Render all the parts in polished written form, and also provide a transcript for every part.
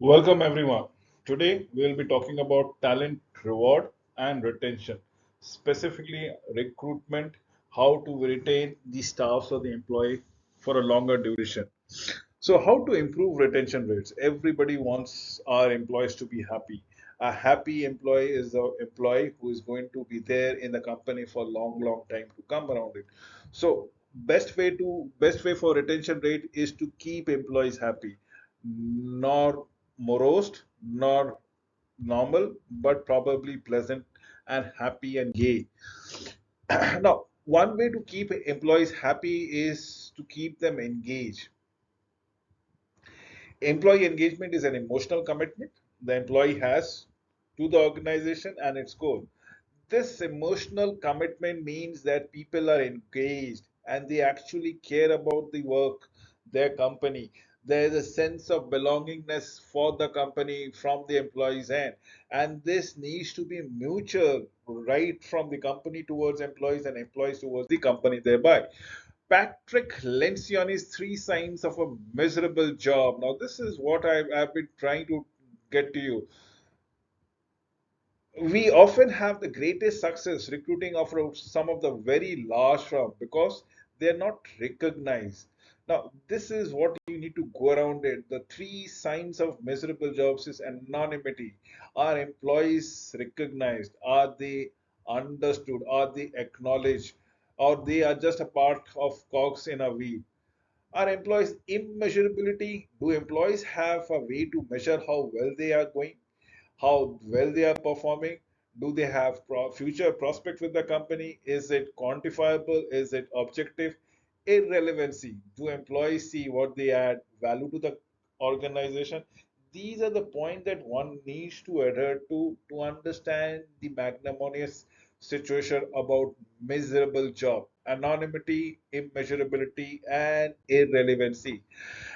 Welcome everyone. Today we will be talking about talent reward and retention, specifically recruitment, how to retain the staffs or the employee for a longer duration. So, how to improve retention rates? Everybody wants our employees to be happy. A happy employee is the employee who is going to be there in the company for a long, long time to come around it. So, best way for retention rate is to keep employees happy, nor morose, nor normal, but probably pleasant and happy and gay. Now, one way to keep employees happy is to keep them engaged. Employee engagement is an emotional commitment the employee has to the organization and its goal. This emotional commitment means that people are engaged and they actually care about the work, their company. There is a sense of belongingness for the company from the employee's end. And this needs to be mutual, right from the company towards employees and employees towards the company thereby. Patrick Lencioni's three signs of a miserable job. Now, this is what I've been trying to get to you. We often have the greatest success recruiting of some of the very large firms because they're not recognized. Now, this is what you need to go around it. The three signs of miserable jobs is anonymity. Are employees recognized? Are they understood? Are they acknowledged? Or they are just a part of cogs in a wheel? Are employees immeasurability? Do employees have a way to measure how well they are going? How well they are performing? Do they have future prospect with the company? Is it quantifiable? Is it objective? Irrelevancy. Do employees see what they add value to the organization? These are the points that one needs to adhere to understand the magnanimous situation about miserable job, anonymity, immeasurability, and irrelevancy.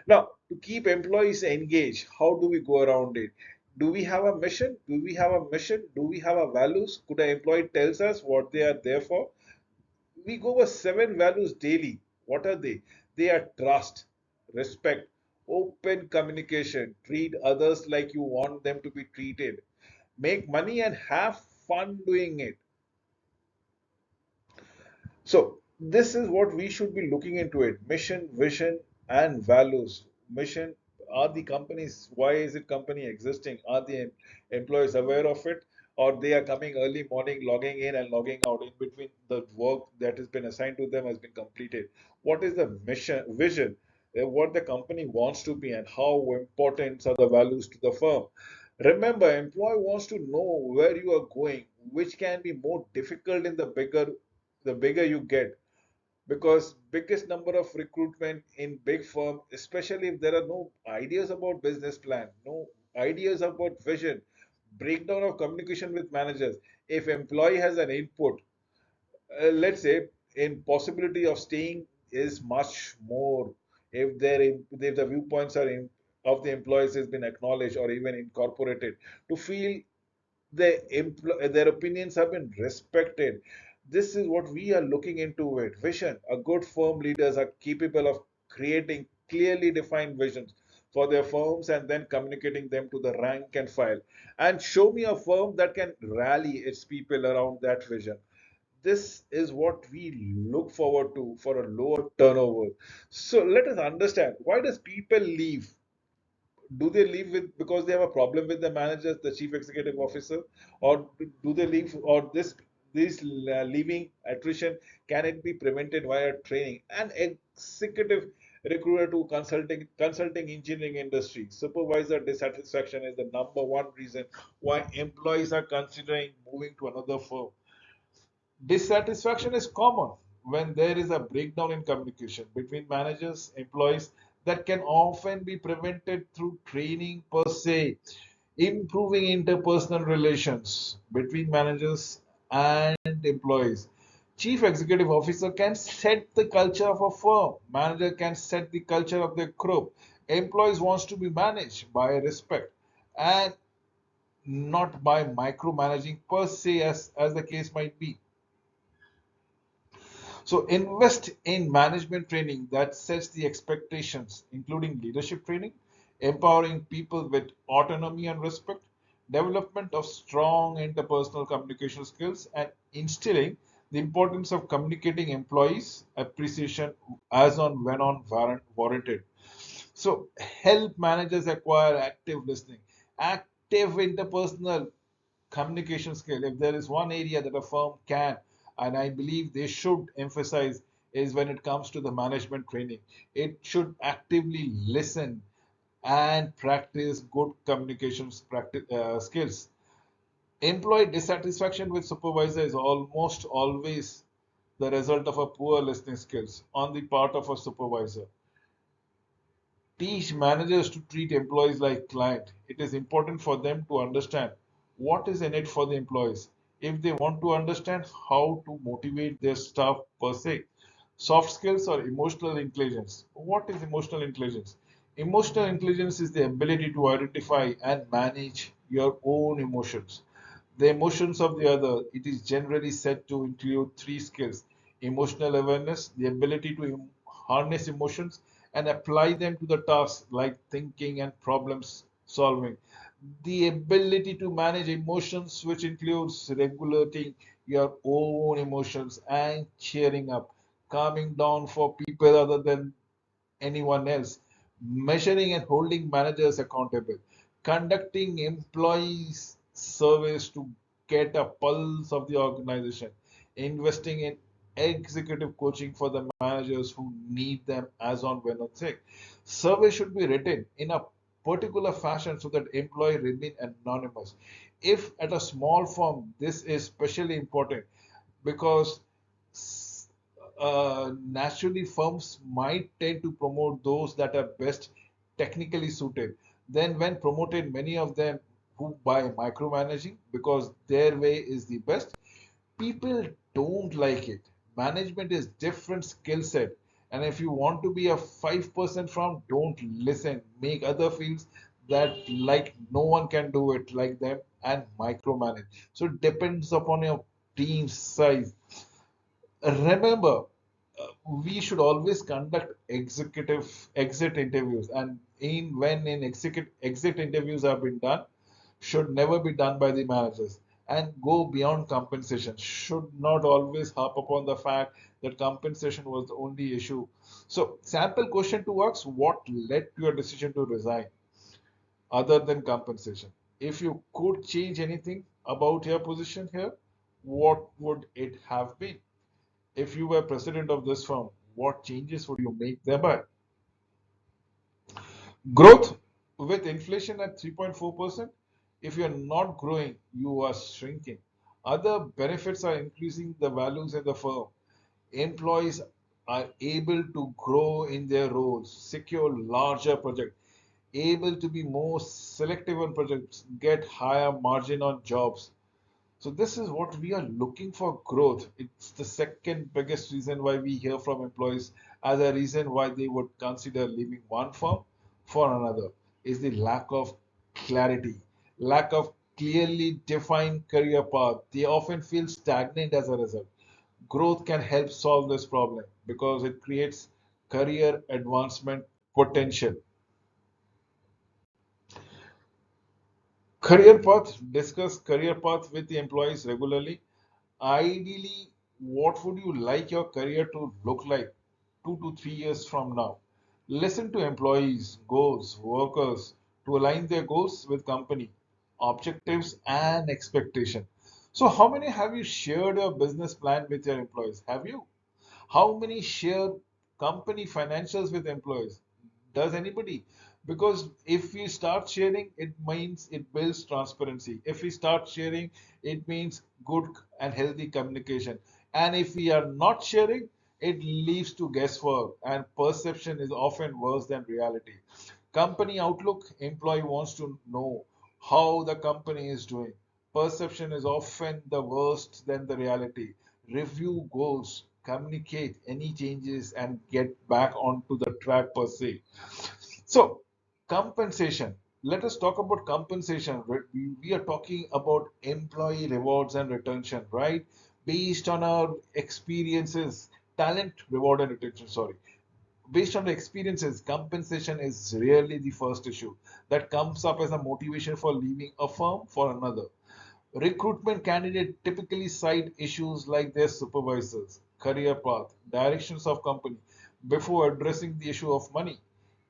Now, to keep employees engaged, how do we go around it? Do we have a mission? Do we have a mission? Do we have a values? Could an employee tells us what they are there for? We go over seven values daily. What are they? They are trust, respect, open communication, treat others like you want them to be treated, make money and have fun doing it. So this is what we should be looking into it. Mission, vision, and values. Mission, are the companies, why is it company existing? Are the employees aware of it? Or they are coming early morning, logging in and logging out in between the work that has been assigned to them has been completed. What is the mission, vision, what the company wants to be and how important are the values to the firm? Remember, employee wants to know where you are going, which can be more difficult in the bigger you get because biggest number of recruitment in big firm, especially if there are no ideas about business plan, no ideas about vision, breakdown of communication with managers. If employee has an input, let's say in possibility of staying is much more if the viewpoints of the employees has been acknowledged or even incorporated to feel their opinions have been respected. This is what we are looking into it. Vision. A good firm leaders are capable of creating clearly defined visions for their firms and then communicating them to the rank and file. And show me a firm that can rally its people around that vision. This is what we look forward to for a lower turnover. So let us understand, why does people leave? Do they leave with because they have a problem with the manager, the chief executive officer, or do they leave, or this leaving attrition, can it be prevented via training? An executive recruiter to consulting engineering industry supervisor dissatisfaction is the number one reason why employees are considering moving to another firm. Dissatisfaction is common when there is a breakdown in communication between managers, employees that can often be prevented through training per se, improving interpersonal relations between managers and employees. Chief executive officer can set the culture of a firm. Manager can set the culture of the group. Employees wants to be managed by respect and not by micromanaging per se as the case might be. So invest in management training that sets the expectations, including leadership training. empowering people with autonomy and respect, development of strong interpersonal communication skills, and instilling the importance of communicating employees' appreciation as on when on warranted. So help managers acquire active listening, active interpersonal communication skill. If there is one area that a firm can, and I believe they should emphasize, is when it comes to the management training. It should actively listen and practice good skills. Employee dissatisfaction with supervisor is almost always the result of a poor listening skills on the part of a supervisor. Teach managers to treat employees like client. It is important for them to understand what is in it for the employees. If they want to understand how to motivate their staff per se. Soft skills or emotional intelligence. What is emotional intelligence? Emotional intelligence is the ability to identify and manage your own emotions, the emotions of the other. It is generally said to include three skills: emotional awareness, the ability to harness emotions and apply them to the tasks like thinking and problems solving, the ability to manage emotions, which includes regulating your own emotions and cheering up, calming down for people other than anyone else, measuring and holding managers accountable, conducting employees surveys to get a pulse of the organization, investing in executive coaching for the managers who need them as on when on sick. Survey should be written in a particular fashion so that employee remain anonymous. If at a small firm, this is especially important because naturally firms might tend to promote those that are best technically suited. Then, when promoted, many of them who by micromanaging because their way is the best, people don't like it. Management is different skill set, and if you want to be a 5% from, don't listen. Make other fields that like no one can do it like them and micromanage. So it depends upon your team size. Remember, we should always conduct executive exit interviews, and in when in exit interviews have been done, should never be done by the managers and go beyond compensation. Should not always harp upon the fact that compensation was the only issue. So, sample question to us: what led to your decision to resign, other than compensation? If you could change anything about your position here, what would it have been? If you were president of this firm, what changes would you make thereby? Growth with inflation at 3.4%. If you're not growing, you are shrinking. Other benefits are increasing the values in the firm. Employees are able to grow in their roles, secure larger projects, able to be more selective on projects, get higher margin on jobs. So this is what we are looking for: growth. It's the second biggest reason why we hear from employees as a reason why they would consider leaving one firm for another is the lack of clarity, lack of clearly defined career path. They often feel stagnant as a result. Growth can help solve this problem because it creates career advancement potential. Career path, discuss career path with the employees regularly. Ideally, what would you like your career to look like 2 to 3 years from now? Listen to employees, goals, workers to align their goals with company objectives and expectation. So, how many have you shared your business plan with your employees? Have you? How many share company financials with employees? Does anybody? Because if we start sharing, it means it builds transparency. If we start sharing, it means good and healthy communication. And if we are not sharing, it leads to guesswork, and perception is often worse than reality. Company outlook: employee wants to know how the company is doing. Perception is often the worst than the reality. Review goals, communicate any changes, and get back onto the track per se. So, compensation. Let us talk about compensation. We are talking about employee rewards and retention, right? Based on our experiences, talent, reward, and retention. Sorry. Based on the experiences, compensation is really the first issue that comes up as a motivation for leaving a firm for another. Recruitment candidates typically cite issues like their supervisors, career path, directions of company before addressing the issue of money.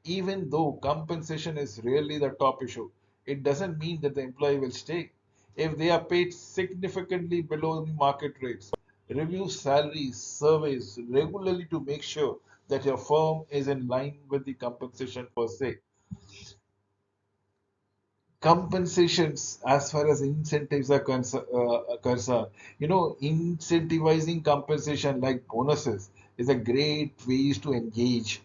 Even though compensation is rarely the top issue, it doesn't mean that the employee will stay. If they are paid significantly below the market rates, review salaries, surveys regularly to make sure that your firm is in line with the compensation per se. Compensations as far as incentives are concerned, incentivizing compensation like bonuses is a great ways to engage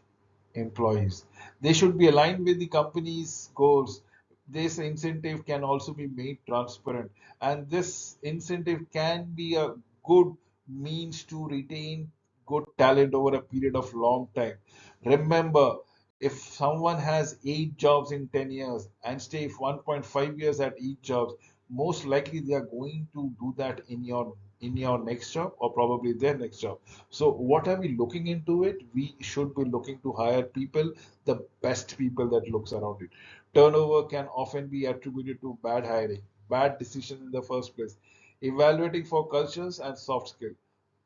employees. They should be aligned with the company's goals. This incentive can also be made transparent, and this incentive can be a good means to retain good talent over a period of long time. Remember, if someone has 8 jobs in 10 years and stay 1.5 years at each job, most likely they are going to do that in your next job or probably their next job. So what are we looking into it? We should be looking to hire people, the best people that looks around it. Turnover can often be attributed to bad hiring, bad decision in the first place. Evaluating for cultures and soft skill.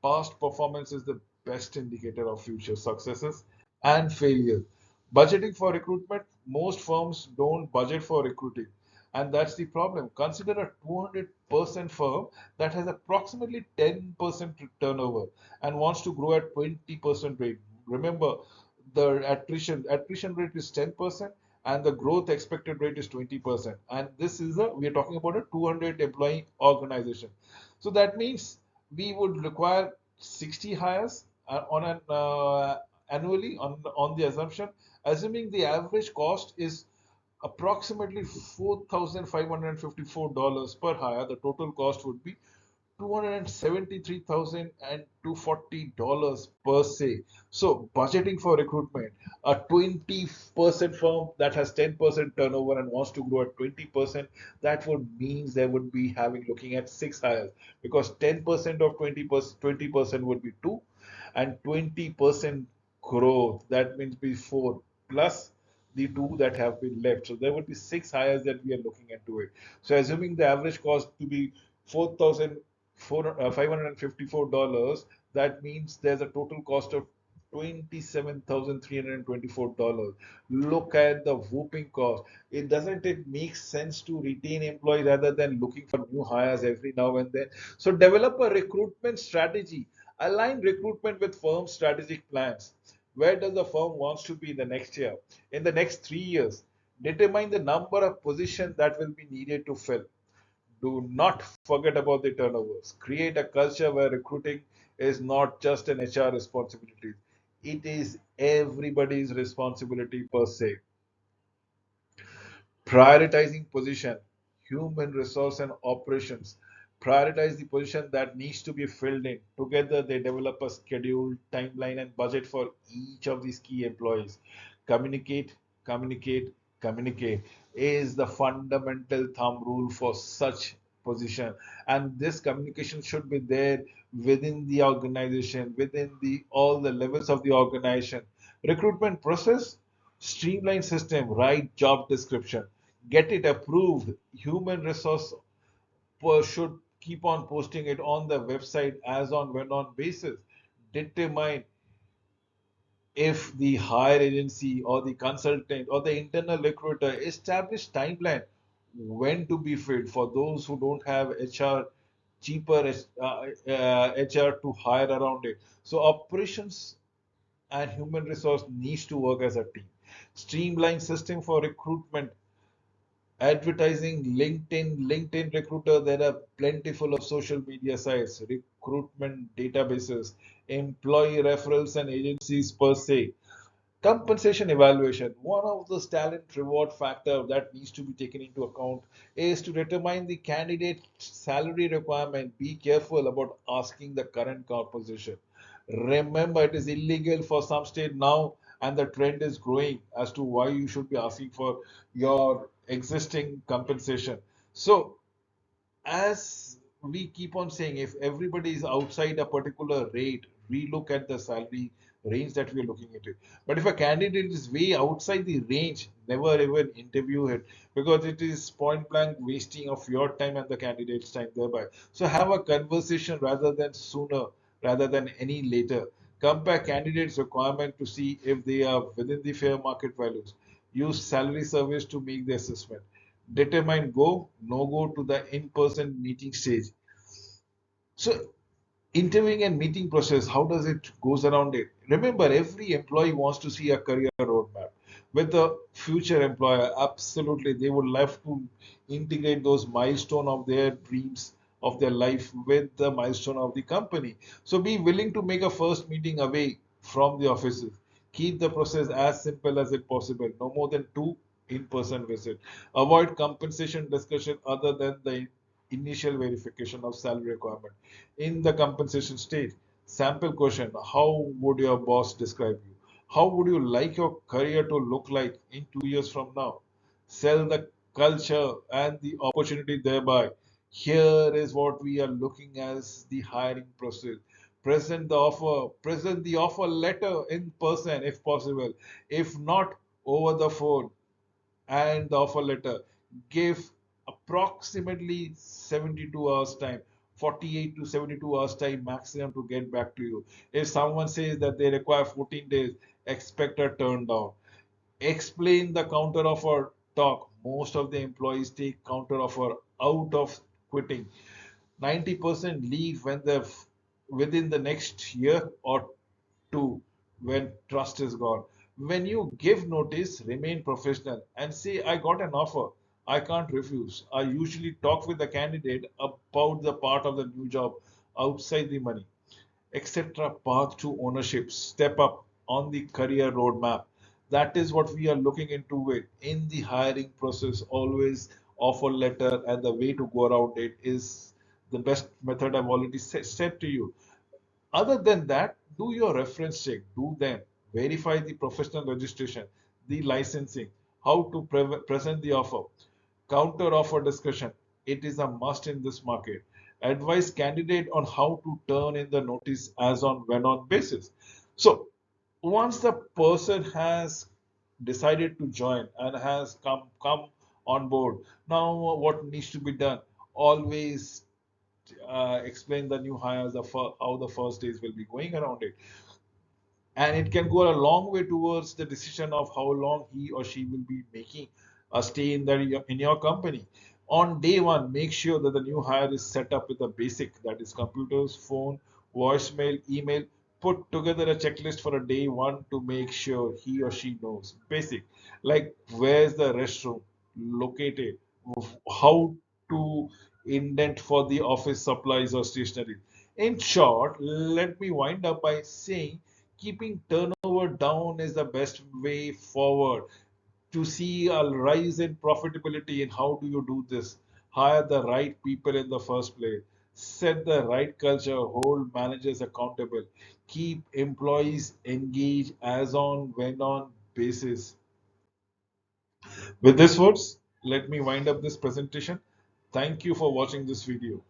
Past performance is the best indicator of future successes and failures. Budgeting for recruitment, most firms don't budget for recruiting. And that's the problem. Consider a 200% firm that has approximately 10% turnover and wants to grow at 20% rate. Remember, the attrition rate is 10% and the growth expected rate is 20%. And this is we are talking about a 200 employee organization. So that means we would require 60 hires on an annually on the assuming the average cost is approximately $4,554 per hire. The total cost would be $273,240 per se. So budgeting for recruitment, a 20% firm that has 10% turnover and wants to grow at 20%, that would means they would be having looking at 6 hires because 10% of 20% would be 2 and 20% growth that means be 4 plus the 2 that have been left. So there would be 6 hires that we are looking into it. So assuming the average cost to be 4,554, that means there's a total cost of $27,324. Look at the whooping cost. It make sense to retain employees rather than looking for new hires every now and then. So develop a recruitment strategy. Align recruitment with firm strategic plans. Where does the firm wants to be in the next year? In the next 3 years? Determine the number of positions that will be needed to fill. Do not forget about the turnovers. Create a culture where recruiting is not just an HR responsibility. It is everybody's responsibility per se. Prioritizing position, human resource and operations. Prioritize the position that needs to be filled in. Together, they develop a schedule, timeline, and budget for each of these key employees. Communicate, communicate, communicate is the fundamental thumb rule for such position. And this communication should be there within the organization, within the all the levels of the organization. Recruitment process, streamline system, write job description, get it approved. Human resource should keep on posting it on the website as on when on basis. Determine if the hire agency or the consultant or the internal recruiter establish timeline when to be filled for those who don't have HR, cheaper HR to hire around it. So operations and human resource needs to work as a team. Streamline system for recruitment, advertising, LinkedIn recruiter. There are plentiful of social media sites, recruitment databases, employee referrals and agencies per se. Compensation evaluation. One of the talent reward factor that needs to be taken into account is to determine the candidate salary requirement. Be careful about asking the current compensation. Remember, it is illegal for some state now, and the trend is growing as to why you should be asking for your existing compensation. So, as we keep on saying, if everybody is outside a particular rate, relook at the salary range that we are looking at it. But if a candidate is way outside the range, never ever interview it, because it is point blank wasting of your time and the candidate's time thereby. So have a conversation rather than sooner, rather than any later. Compare candidates' requirement to see if they are within the fair market values. Use salary surveys to make the assessment. Determine go, no go to the in-person meeting stage. So interviewing and meeting process, how does it goes around it? Remember, every employee wants to see a career roadmap with the future employer. Absolutely, they would love to integrate those milestone of their dreams of their life with the milestone of the company. So be willing to make a first meeting away from the offices. Keep the process as simple as it possible, no more than two in-person visit. Avoid compensation discussion other than the initial verification of salary requirement. In the compensation stage, sample question: how would your boss describe you? How would you like your career to look like in 2 years from now? Sell the culture and the opportunity thereby. Here is what we are looking as the hiring process. Present the offer letter in person if possible. If not, over the phone and the offer letter. Give approximately 72 hours time, 48 to 72 hours time maximum to get back to you. If someone says that they require 14 days, expect a turn down. Explain the counter offer talk. Most of the employees take counter offer out of quitting. 90% leave when they within the next year or two, when trust is gone. When you give notice, remain professional and say, I got an offer. I can't refuse. I usually talk with the candidate about the part of the new job outside the money, etc. Path to ownership. Step up on the career roadmap. That is what we are looking into it in the hiring process. Always offer letter, and the way to go around it is the best method I've already said to you. Other than that, do your reference check, do them, verify the professional registration, the licensing, how to present the offer, counter offer discussion. It is a must in this market. Advise candidate on how to turn in the notice as on when on basis. So once the person has decided to join and has come on board, now what needs to be done? Always explain the new hires how the first days will be going around it, and it can go a long way towards the decision of how long he or she will be making a stay in your company. On day one, make sure that the new hire is set up with a basic, that is computers, phone, voicemail, email. Put together a checklist for a day one to make sure he or she knows basic, like where's the restroom located, how to indent for the office supplies or stationery. In short, let me wind up by saying keeping turnover down is the best way forward to see a rise in profitability. And how do you do this? Hire the right people in the first place, set the right culture, hold managers accountable, keep employees engaged as on when on basis. With this words, let me wind up this presentation. Thank you for watching this video.